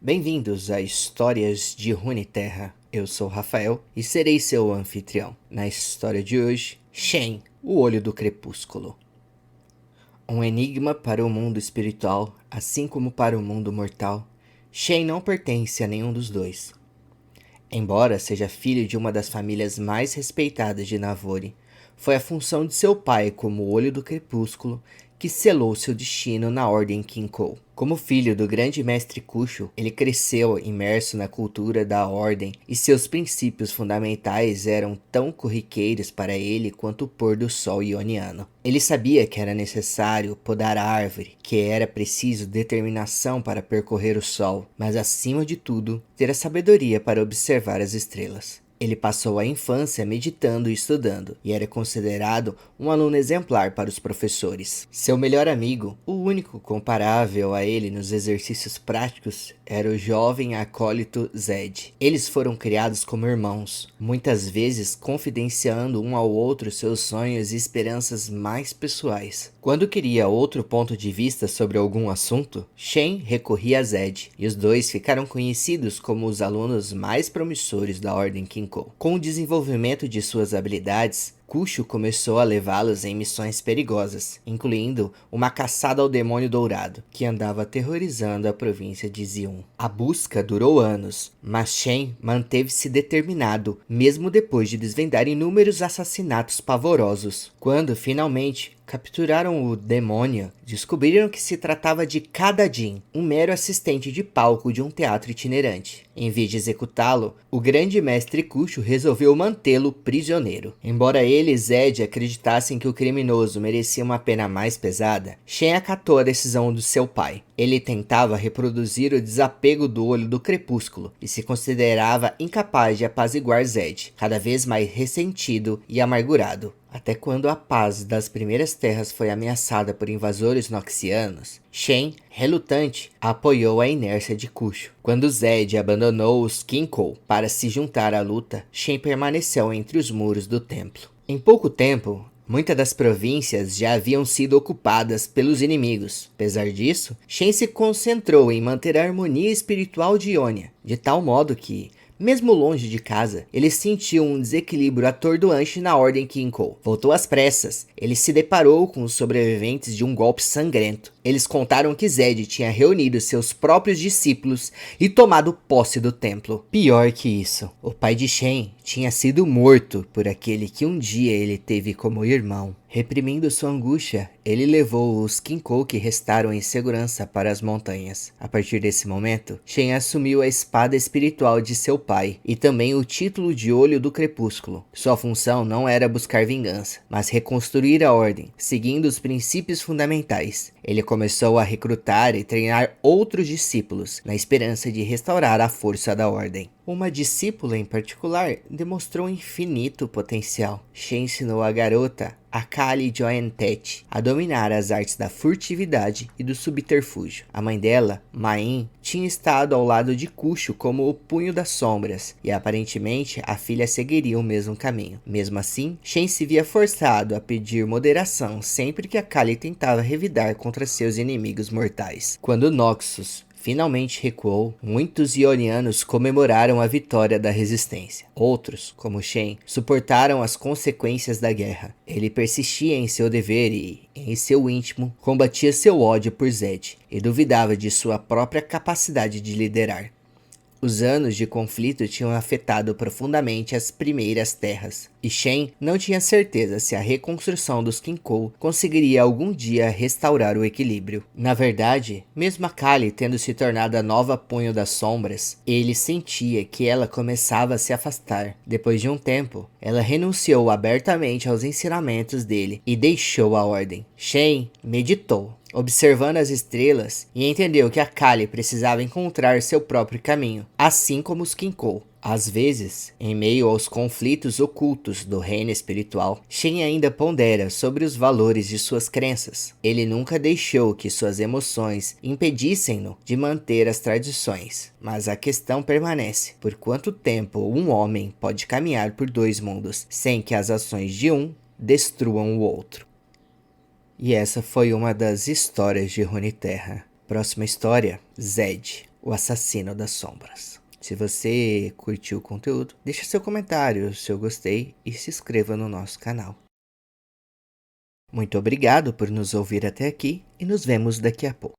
Bem-vindos a Histórias de Runeterra. Eu sou Rafael e serei seu anfitrião. Na história de hoje, Shen, o Olho do Crepúsculo. Um enigma para o mundo espiritual, assim como para o mundo mortal, Shen não pertence a nenhum dos dois. Embora seja filho de uma das famílias mais respeitadas de Navori, foi a função de seu pai como Olho do Crepúsculo que selou seu destino na Ordem Kinkou. Como filho do grande mestre Kusho, ele cresceu imerso na cultura da Ordem e seus princípios fundamentais eram tão corriqueiros para ele quanto o pôr do sol ioniano. Ele sabia que era necessário podar a árvore, que era preciso determinação para percorrer o sol, mas acima de tudo, ter a sabedoria para observar as estrelas. Ele passou a infância meditando e estudando, e era considerado um aluno exemplar para os professores. Seu melhor amigo, o único comparável a ele nos exercícios práticos, era o jovem acólito Zed. Eles foram criados como irmãos, muitas vezes confidenciando um ao outro seus sonhos e esperanças mais pessoais. Quando queria outro ponto de vista sobre algum assunto, Shen recorria a Zed, e os dois ficaram conhecidos como os alunos mais promissores da Ordem Kinkou. Com o desenvolvimento de suas habilidades, Kusho começou a levá-los em missões perigosas, incluindo uma caçada ao demônio dourado, que andava aterrorizando a província de Xion. A busca durou anos, mas Shen manteve-se determinado, mesmo depois de desvendar inúmeros assassinatos pavorosos. Quando, finalmente, capturaram o demônio, descobriram que se tratava de Kadajin, um mero assistente de palco de um teatro itinerante. Em vez de executá-lo, o grande mestre Kusho resolveu mantê-lo prisioneiro. Embora ele e Zed acreditassem que o criminoso merecia uma pena mais pesada, Shen acatou a decisão do seu pai. Ele tentava reproduzir o desapego do Olho do Crepúsculo e se considerava incapaz de apaziguar Zed, cada vez mais ressentido e amargurado. Até quando a paz das primeiras terras foi ameaçada por invasores noxianos, Shen, relutante, apoiou a inércia de Kusho. Quando Zed abandonou os Kinkou para se juntar à luta, Shen permaneceu entre os muros do templo. Em pouco tempo, muitas das províncias já haviam sido ocupadas pelos inimigos. Apesar disso, Shen se concentrou em manter a harmonia espiritual de Ionia, de tal modo que, mesmo longe de casa, ele sentiu um desequilíbrio atordoante na Ordem Kinkou. Voltou às pressas. Ele se deparou com os sobreviventes de um golpe sangrento. Eles contaram que Zed tinha reunido seus próprios discípulos e tomado posse do templo. Pior que isso, o pai de Shen tinha sido morto por aquele que um dia ele teve como irmão. Reprimindo sua angústia, ele levou os Kinkou que restaram em segurança para as montanhas. A partir desse momento, Shen assumiu a espada espiritual de seu pai e também o título de Olho do Crepúsculo. Sua função não era buscar vingança, mas reconstruir a ordem, seguindo os princípios fundamentais. Ele começou a recrutar e treinar outros discípulos, na esperança de restaurar a força da ordem. Uma discípula em particular demonstrou infinito potencial. Shen ensinou a garota, Akali Joentet, a dominar as artes da furtividade e do subterfúgio. A mãe dela, Main, tinha estado ao lado de Kusho como o Punho das Sombras, e aparentemente a filha seguiria o mesmo caminho. Mesmo assim, Shen se via forçado a pedir moderação sempre que Akali tentava revidar contra seus inimigos mortais. Quando Noxus finalmente recuou, muitos ionianos comemoraram a vitória da resistência. Outros, como Shen, suportaram as consequências da guerra. Ele persistia em seu dever e, em seu íntimo, combatia seu ódio por Zed e duvidava de sua própria capacidade de liderar. Os anos de conflito tinham afetado profundamente as primeiras terras, e Shen não tinha certeza se a reconstrução dos Kinkou conseguiria algum dia restaurar o equilíbrio. Na verdade, mesmo Akali tendo se tornado a nova Punho das Sombras, ele sentia que ela começava a se afastar. Depois de um tempo, ela renunciou abertamente aos ensinamentos dele e deixou a ordem. Shen meditou, observando as estrelas, e entendeu que Akali precisava encontrar seu próprio caminho, assim como os Kinkou. Às vezes, em meio aos conflitos ocultos do reino espiritual, Shen ainda pondera sobre os valores de suas crenças. Ele nunca deixou que suas emoções impedissem-no de manter as tradições. Mas a questão permanece: por quanto tempo um homem pode caminhar por dois mundos sem que as ações de um destruam o outro? E essa foi uma das histórias de Runeterra. Próxima história, Zed, o assassino das sombras. Se você curtiu o conteúdo, deixe seu comentário, seu gostei e se inscreva no nosso canal. Muito obrigado por nos ouvir até aqui e nos vemos daqui a pouco.